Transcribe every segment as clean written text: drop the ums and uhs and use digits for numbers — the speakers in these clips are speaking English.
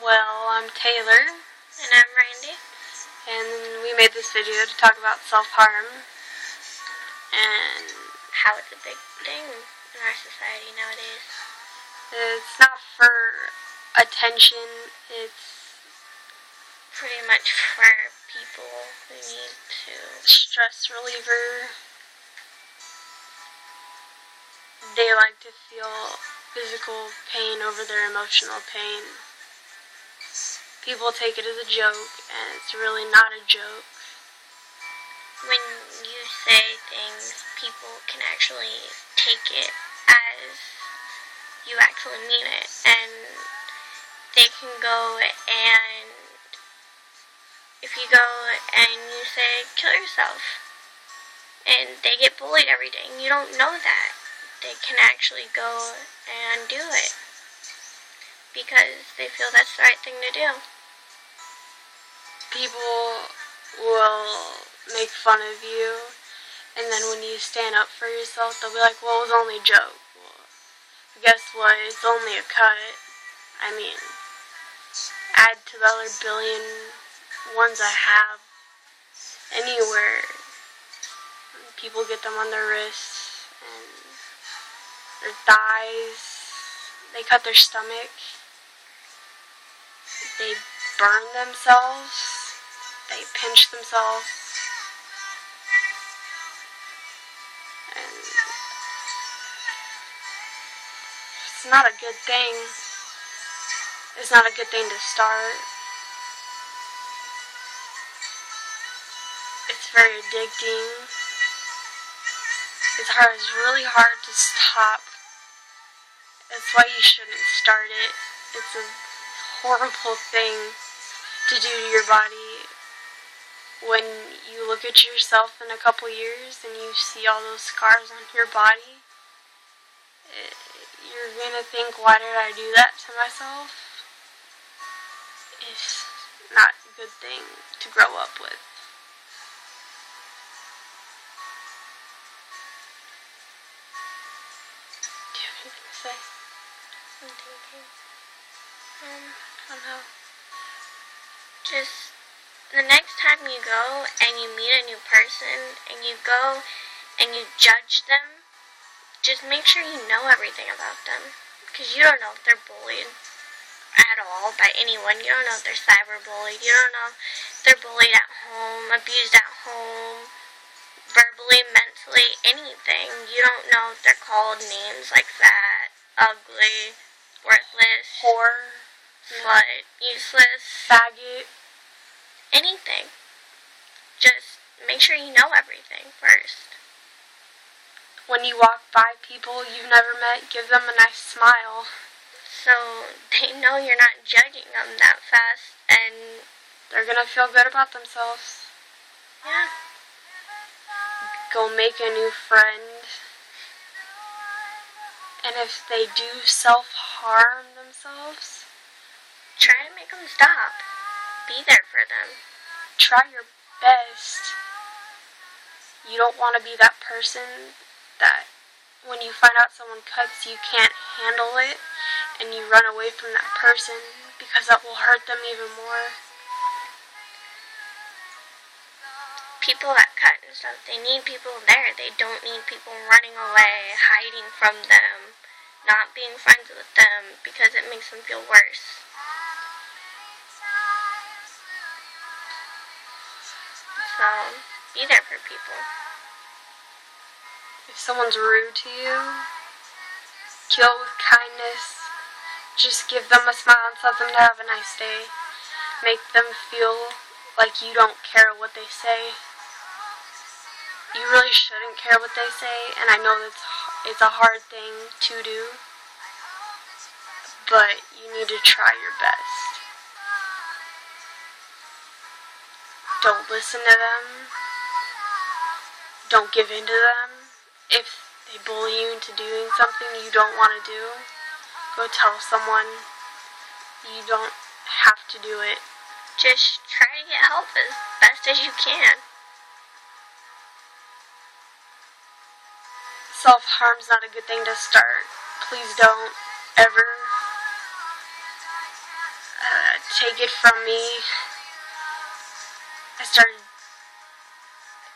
Well, I'm Taylor, And I'm Randi. and we made this video to talk about self-harm, and How it's a big thing in our society nowadays. it's not for attention, it's Pretty much for people who need to. stress reliever. They like to feel physical pain over their emotional pain. People take it as a joke, and it's really not a joke. When you say things, people can actually take it as you actually mean it. And they can go and, if you go and you say, kill yourself, and they get bullied every day, and you don't know that, they can actually go and do it because they feel that's the right thing to do. People will make fun of you, and then when you stand up for yourself, they'll be like, well, it was only a joke. Well, guess what? It's only a cut. I mean, add to the other billion ones I have anywhere. People get them on their wrists and their thighs. They cut their stomach. They burn themselves. They pinch themselves. And it's not a good thing. It's not a good thing to start. It's very addicting. It's really hard to stop. That's why you shouldn't start it. It's a horrible thing to do to your body. When you look at yourself in a couple years and you see all those scars on your body, you're gonna think, why did I do that to myself? It's not a good thing to grow up with. Do you have anything to say? I'm thinking. I don't know. Just the next time you go and you meet a new person and you go and you judge them, just make sure you know everything about them. Because you don't know if they're bullied at all by anyone. You don't know if they're cyberbullied. You don't know if they're bullied at home, abused at home, verbally, mentally, anything. You don't know if they're called names like fat, ugly, worthless, Whore, slut, useless, faggot. anything. Just make sure you know everything first. When you walk by people you've never met, give them a nice smile. So they know you're not judging them that fast, and They're gonna feel good about themselves. yeah, Go make a new friend. And if they do self-harm themselves, try to make them stop. Be there for them. try your best. You don't want to be that person that when you find out someone cuts, you can't handle it and you run away from that person because that will hurt them even more. People that cut and stuff, they need people there. They don't need people running away, hiding from them, not being friends with them because it makes them feel worse. So, be there for people. If someone's rude to you, kill with kindness. Just give them a smile and tell them to have a nice day. Make them feel like you don't care what they say. You really shouldn't care what they say, and I know it's a hard thing to do, but you need to try your best. Don't listen to them. Don't give in to them. If they bully you into doing something you don't want to do, go tell someone. You don't have to do it. Just try to get help as best as you can. Self-harm's not a good thing to start. Please don't ever. take it from me, I started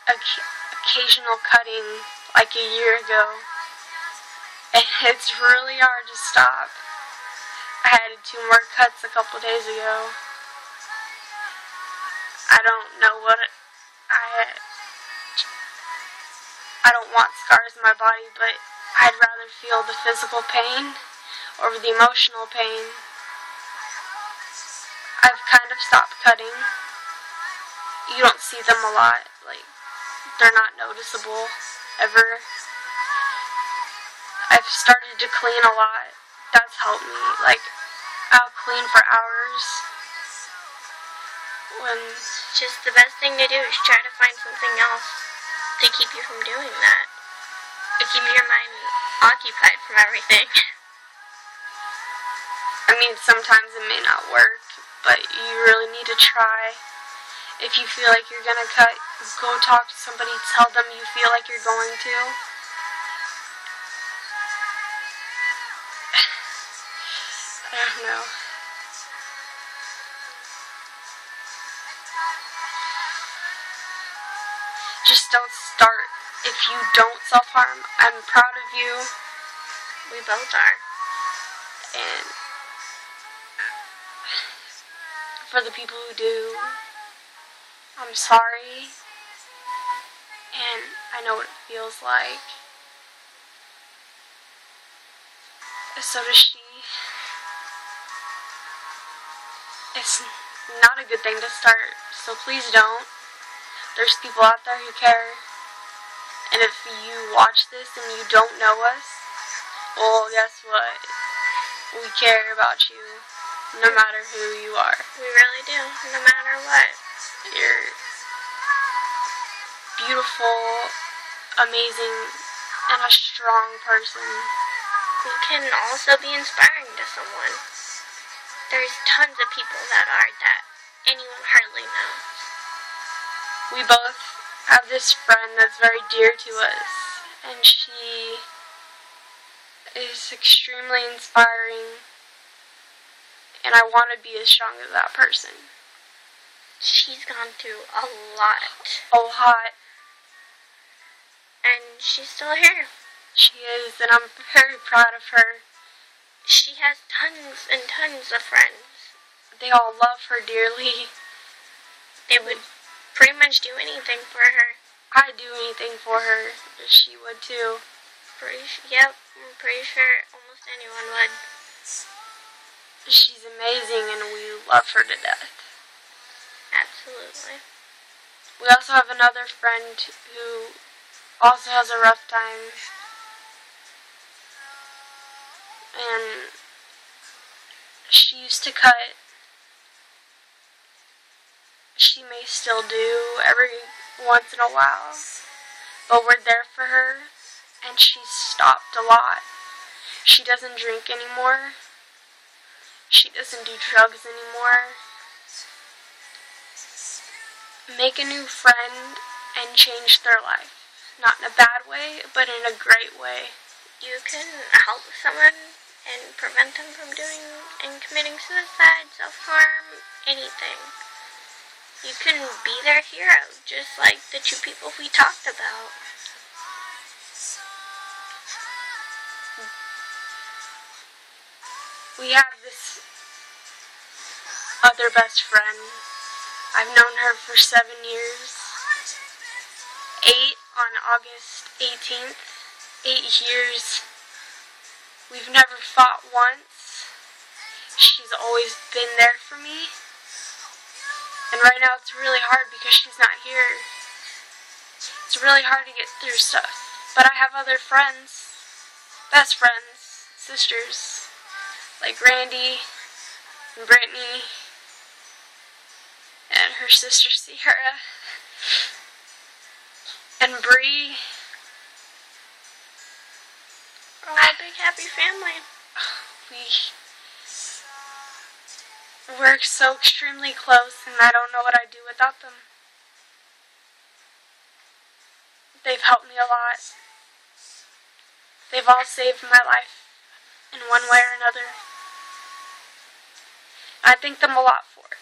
occasional cutting like a year ago, and it's really hard to stop. I had 2 more cuts a couple days ago. I don't know what I don't want scars in my body, but I'd rather feel the physical pain over the emotional pain. I've kind of stopped cutting. You don't see them a lot, like, they're not noticeable, ever. I've started to clean a lot. That's helped me. Like, I'll clean for hours. Just the best thing to do is try to find something else to keep you from doing that. To keep your mind occupied from everything. I mean, sometimes it may not work, but you really need to try. If you feel like you're gonna cut, go talk to somebody, tell them you feel like you're going to. I don't know. Just don't start. If you don't self-harm, I'm proud of you. We both are. And for the people who do, I'm sorry. And I know what it feels like. So does she. It's not a good thing to start, so please don't. There's people out there who care. And if you watch this and you don't know us, well, guess what? We care about you, no matter who you are. We really do, no matter what. You're beautiful, amazing, and a strong person. We can also be inspiring to someone. There's tons of people that are that anyone hardly knows. We both have this friend that's very dear to us, and she is extremely inspiring, and I want to be as strong as that person. She's gone through a lot. A lot. And she's still here. She is, and I'm very proud of her. She has tons and tons of friends. They all love her dearly. They would pretty much do anything for her. I'd do anything for her. She would too. Yep, I'm pretty sure almost anyone would. She's amazing, and we love her to death. Absolutely. We also have another friend who also has a rough time. And she used to cut. She may still do every once in a while. But we're there for her. And she's stopped a lot. She doesn't drink anymore. She doesn't do drugs anymore. Make a new friend and change their life. Not in a bad way, but in a great way. You can help someone and prevent them from doing and committing suicide, self-harm, anything. You can be their hero, just like the 2 people we talked about. We have this other best friend. I've known her for 7 years. 8 on August 18th. 8 years. We've never fought once. She's always been there for me. And right now it's really hard because she's not here. It's really hard to get through stuff. But I have other friends. Best friends. Sisters. Like Randi and Brittany. And her sister Sierra. And Bree. We're all a big happy family. We're so extremely close, and I don't know what I'd do without them. They've helped me a lot. They've all saved my life in one way or another. I thank them a lot for it.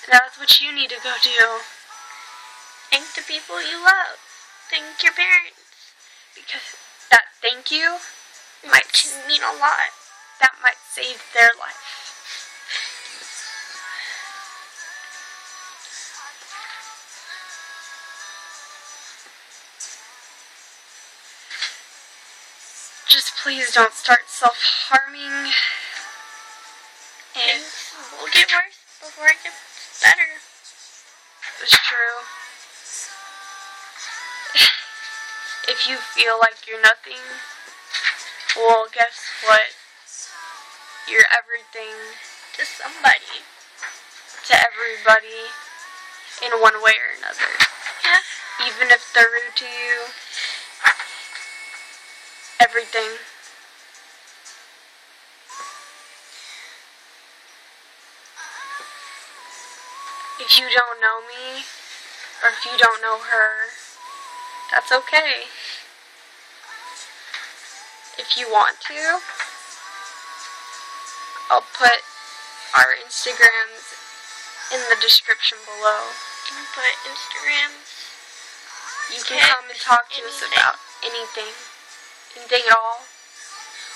And that's what you need to go do. Thank the people you love. Thank your parents. Because that thank you Might mean a lot. that might save their life. Just please don't start self-harming. And Things will get worse before it gets better. it's true. If you feel like you're nothing, well, guess what? You're everything To somebody. to everybody in one way or another. Yeah. Even if they're rude to you, everything. If you don't know me, or if you don't know her, that's okay. If you want to, I'll put our Instagrams in the description below. You can put Instagrams. You can come and talk to us about anything. Anything at all.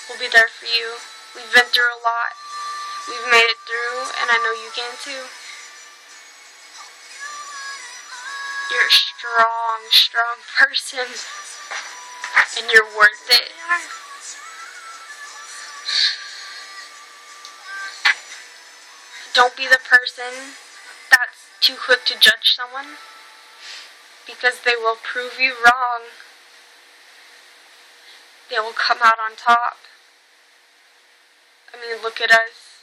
We'll be there for you. We've been through a lot. We've made it through, and I know you can too. You're a strong, strong person, and you're worth it. We are. Don't be the person that's too quick to judge someone, because they will prove you wrong. They will come out on top. I mean, look at us.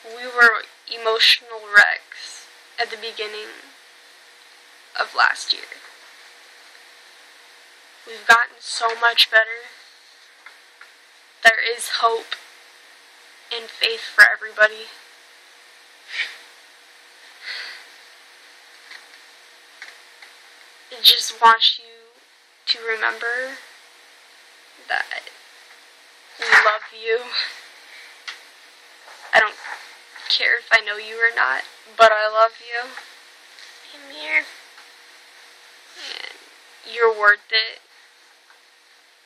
We were emotional wrecks at the beginning of last year. We've gotten so much better. There is hope and faith for everybody. I just want you to remember that we love you. I don't care if I know you or not, but I love you. Same here. And you're worth it.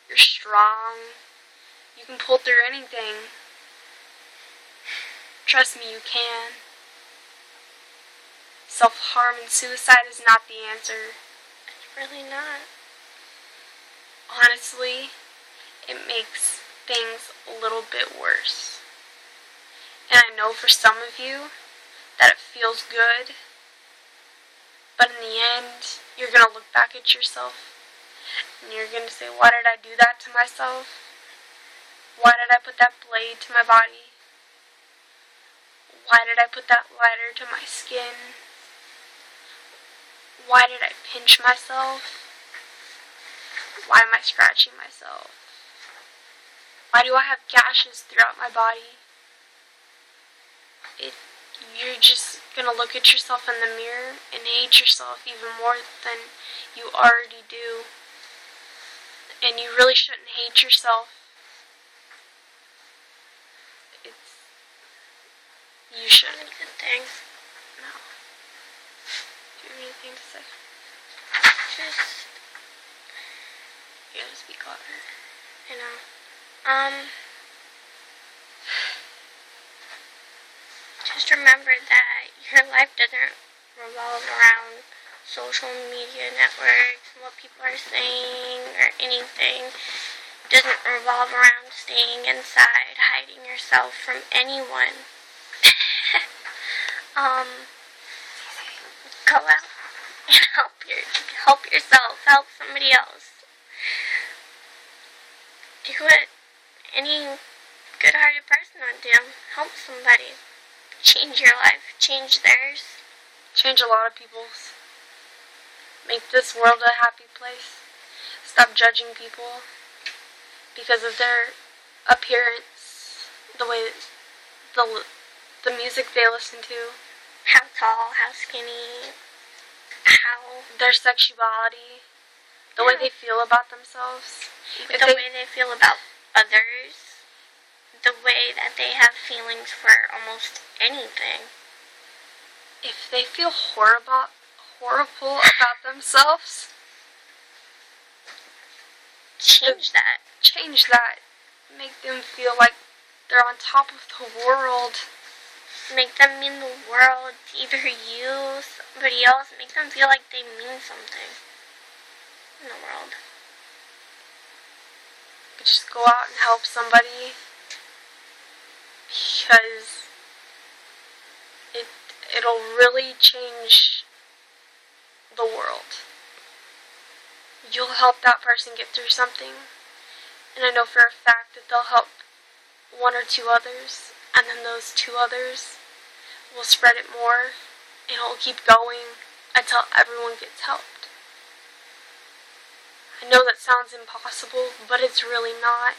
You're strong. You can pull through anything. Trust me, you can. Self-harm and suicide is not the answer. It's really not. Honestly, it makes things a little bit worse. And I know for some of you that it feels good, but in the end, you're going to look back at yourself and you're going to say, why did I do that to myself? Why did I put that blade to my body? Why did I put that lighter to my skin? Why did I pinch myself? Why am I scratching myself? Why do I have gashes throughout my body? You're just gonna look at yourself in the mirror and hate yourself even more than you already do. And you really shouldn't hate yourself. You shouldn't. It's a good thing. No. Do you have anything to say? Just, You gotta speak louder. you know, just remember that your life doesn't revolve around social media networks and what people are saying or anything. It doesn't revolve around staying inside, hiding yourself from anyone. Go out and help yourself, help somebody else. Do what any good-hearted person would do. Help somebody. Change your life. Change theirs. Change a lot of people's. Make this world a happy place. Stop judging people because of their appearance, the way, the music they listen to, How tall, how skinny, how... their sexuality, the way they feel about themselves. the way they feel about others, the way that they have feelings for almost anything. If they feel horrible about themselves, change that. Change that. Make them feel like they're on top of the world. Make them mean the world. Either you, somebody else. Make them feel like they mean something in the world. Just go out and help somebody, because it'll really change the world. You'll help that person get through something, and I know for a fact that they'll help one or two others, and then those two others will spread it more, and it'll keep going until everyone gets helped. I know that sounds impossible, but it's really not.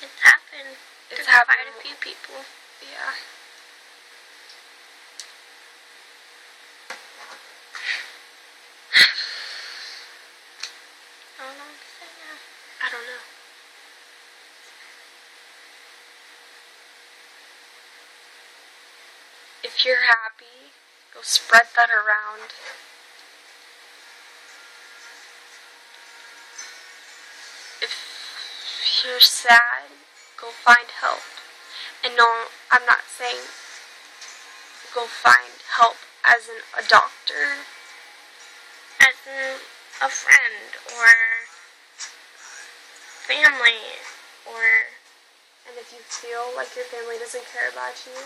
It's happened to quite a few people. Yeah. I don't know what to say now. I don't know. If you're happy, go spread that around. If you're sad, go find help. And no, I'm not saying go find help as in a doctor. As in a friend, or family, or... And if you feel like your family doesn't care about you,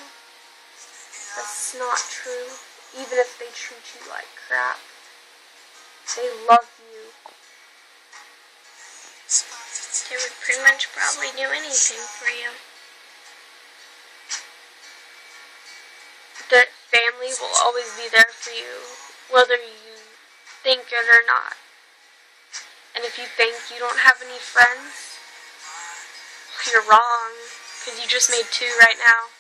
that's not true. Even if they treat you like crap, they love you. They would pretty much probably do anything for you. That family will always be there for you, whether you think it or not. And if you think you don't have any friends, you're wrong, because you just made 2 right now.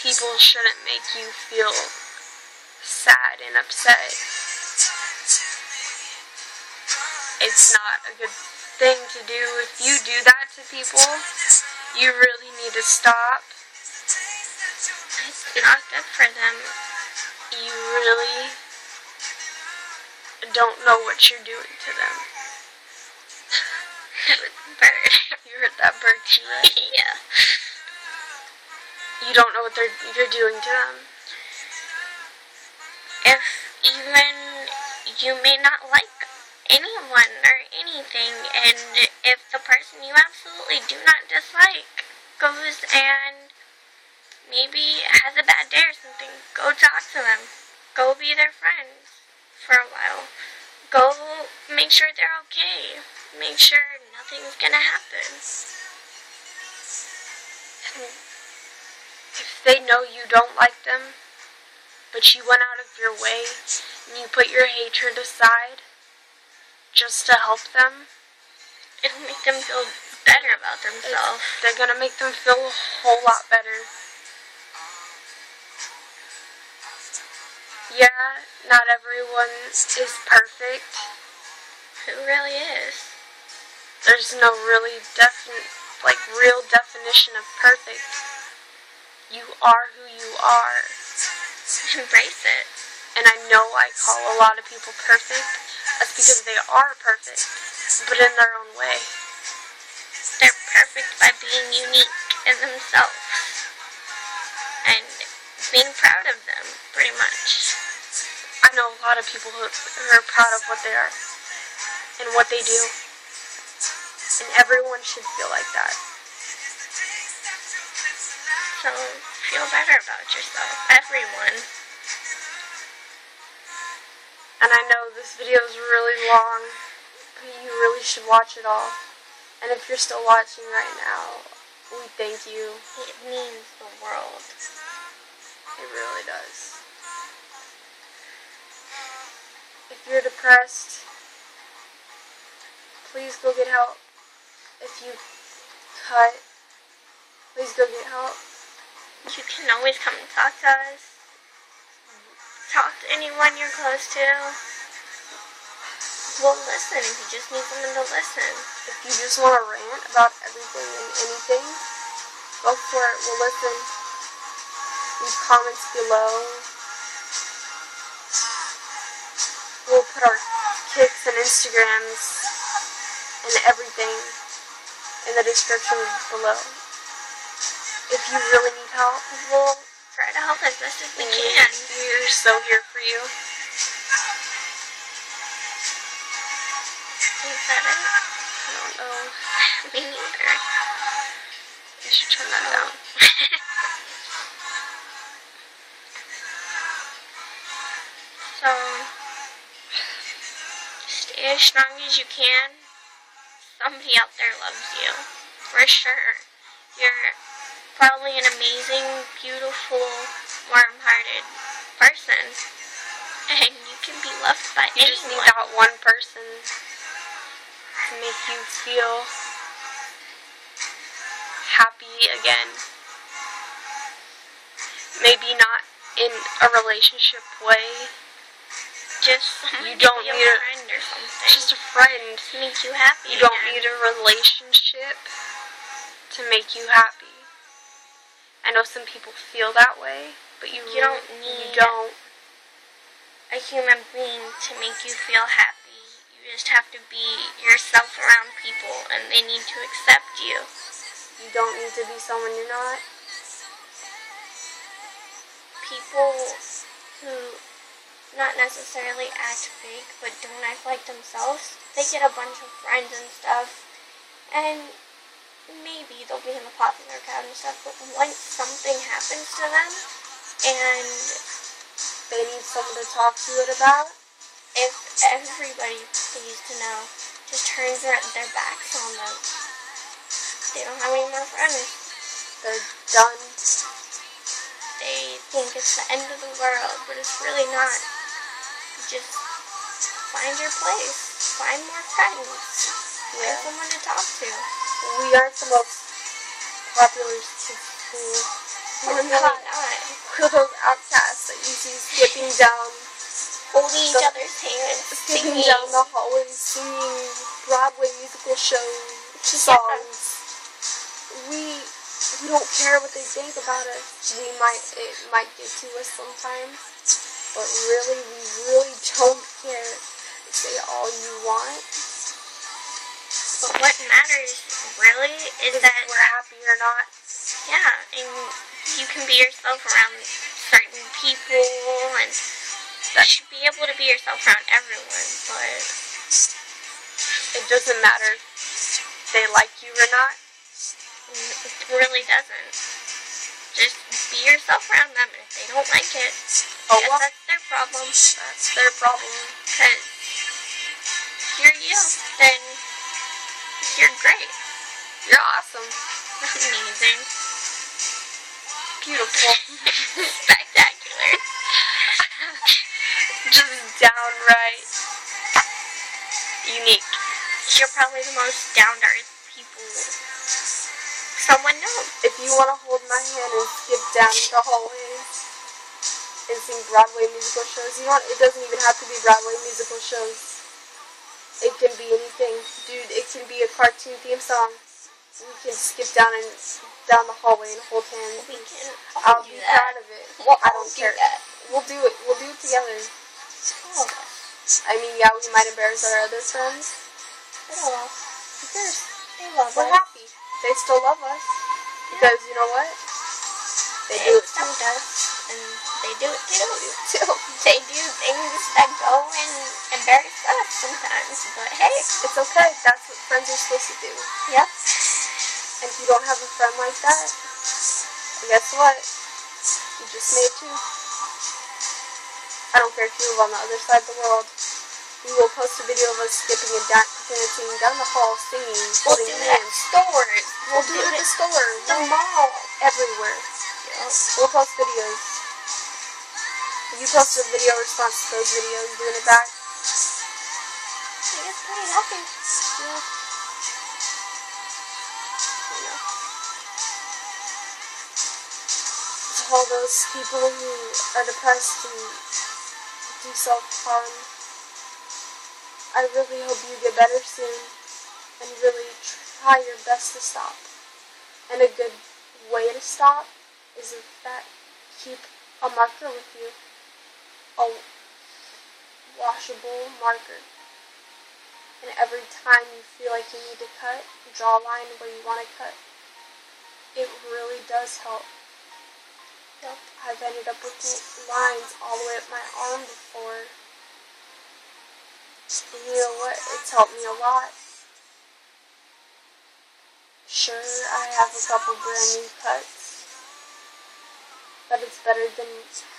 People shouldn't make you feel sad and upset. It's not a good thing to do. If you do that to people, you really need to stop. It's not good for them. You really don't know what you're doing to them. That was a bird. You heard that bird too, right? Yeah. You don't know what you're doing to them. If even you may not like anyone or anything, and if the person you absolutely do not dislike goes and maybe has a bad day or something, go talk to them. Go be their friends for a while. Go make sure they're okay. Make sure nothing's gonna happen. If they know you don't like them, but you went out of your way and you put your hatred aside just to help them, it'll make them feel better about themselves. They're gonna make them feel a whole lot better. Yeah, not everyone is perfect. Who really is? There's no really real definition of perfect. You are who you are. Embrace it. And I know I call a lot of people perfect. That's because they are perfect, but in their own way. They're perfect by being unique in themselves. And being proud of them, pretty much. I know a lot of people who are proud of what they are and what they do. And everyone should feel like that. So, feel better about yourself. Everyone. And I know this video is really long, but you really should watch it all. And if you're still watching right now, we thank you. It means the world. It really does. If you're depressed, please go get help. If you cut, please go get help. You can always come and talk to us. Talk to anyone you're close to. We'll listen if you just need someone to listen. If you just want to rant about everything and anything, go for it. We'll listen. Leave comments below. We'll put our Kiks and Instagrams and everything in the description below. If you really need help, We'll try to help as best as we can. We're so here for you. Is that it? I don't know. Me neither. I should turn that down. So, stay as strong as you can. Somebody out there loves you. For sure. You're probably an amazing, beautiful, warm-hearted person. And you can be loved by You anyone. just need that one person to make you feel happy again. Maybe not in a relationship way. Just someone You don't to be need a a- friend or something. Just a friend. to make you happy. You don't again. need a relationship to make you happy. I know some people feel that way, but you don't you need don't. a human being to make you feel happy. You just have to be yourself around people, and they need to accept you. You don't need to be someone you're not. People who not necessarily act fake, but don't act like themselves, they get a bunch of friends and stuff, and maybe they'll be in the popular crowd and stuff, but once something happens to them, and They need someone to talk to it about. if everybody they used to know just turns their backs on them, they don't have any more friends. They're done. They think it's the end of the world, but it's really not. Just find your place. Find more friends. Find Yeah. someone to talk to. We aren't the most popular kids in school. We're Really not. not. We're those outcasts that you see skipping down Holding each other's hands, skipping singing. down the hallways, singing Broadway musical shows, songs. We don't care what they think about us. It might get to us sometimes, but really, we really don't care. Say all you want. But what matters really is If that we're happy or not. yeah, and you can be yourself around certain people, and you should be able to be yourself around everyone, but It doesn't matter if they like you or not. it really doesn't. Just be yourself around them, and if they don't like it, Oh, guess well, that's their problem. that's their problem. Because you're you, then you're great. You're awesome. Amazing. Beautiful. Spectacular. Just downright unique. You're probably the most down-to-earth people someone knows. If you want to hold my hand and skip down the hallways and sing Broadway musical shows, you know what? It doesn't even have to be Broadway musical shows. It can be anything. Dude, it can be a cartoon theme song. We can skip down the hallway and hold hands. We can I'll all do be that. proud of it. We'll I all don't do care. that. We'll do it. We'll do it together. All of us. I mean, yeah, we might embarrass our other friends. But oh well. Who cares? They love We're us. happy. They still love us. Because, you know what? They do it too. accept us, and they do it too. Too. They do things that go and embarrass us sometimes, but hey, It's okay. That's what friends are supposed to do. yep. And if you don't have a friend like that, guess what? You just made two. I don't care if you live on the other side of the world. We will post a video of us skipping and dancing down the hall, singing, We'll holding do it at hands. stores. We'll do it at the store, the mall. everywhere. Yep. We'll post videos. You post a video response to those videos, doing it back. I guess pretty healthy. Yeah. You know. To all those people who are depressed and do self-harm, I really hope you get better soon and really try your best to stop. And a good way to stop is that keep a marker with you, a washable marker. And every time you feel like you need to cut, draw a line where you want to cut. It really does help. Yep. I've ended up with lines all the way up my arm before. And you know what? It's helped me a lot. Sure, I have a couple brand new cuts, but it's better than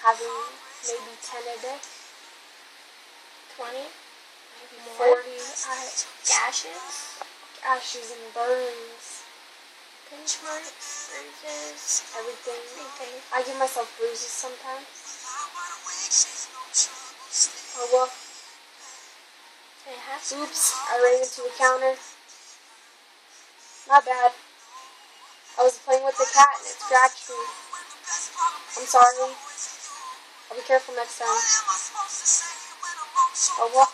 having maybe 10 a day. 20? Maybe more? 40. Gashes? And burns. Pinch marks? Bruises? Everything. Everything. I give myself bruises sometimes. Oh well. It has to. Oops, I ran into the counter. Not bad. I was playing with the cat and it scratched me. I'm sorry. I'll be careful next time. Oh well.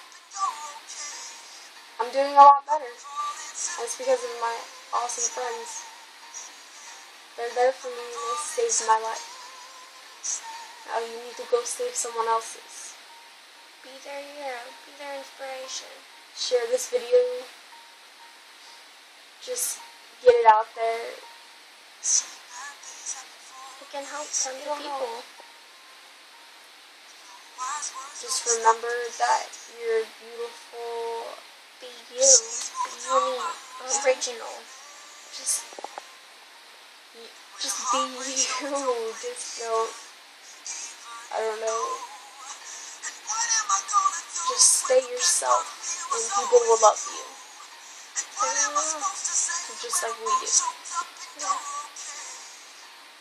I'm doing a lot better. And it's because of my awesome friends. They're there for me and they saved my life. Now you need to go save someone else's. Be their hero. Be their inspiration. Share this video. Just get it out there. It can help tons of people. Just remember that you're beautiful. Be you. Be unique. Original. Just be you. Just don't. I don't know. Just stay yourself, and people will love you. Just like we do. Yeah.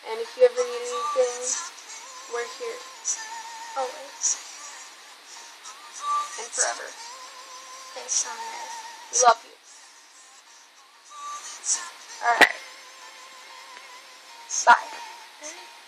And if you ever need anything, we're here. Always. And forever. Thanks, Thomas. We love you. Alright. Bye. Bye.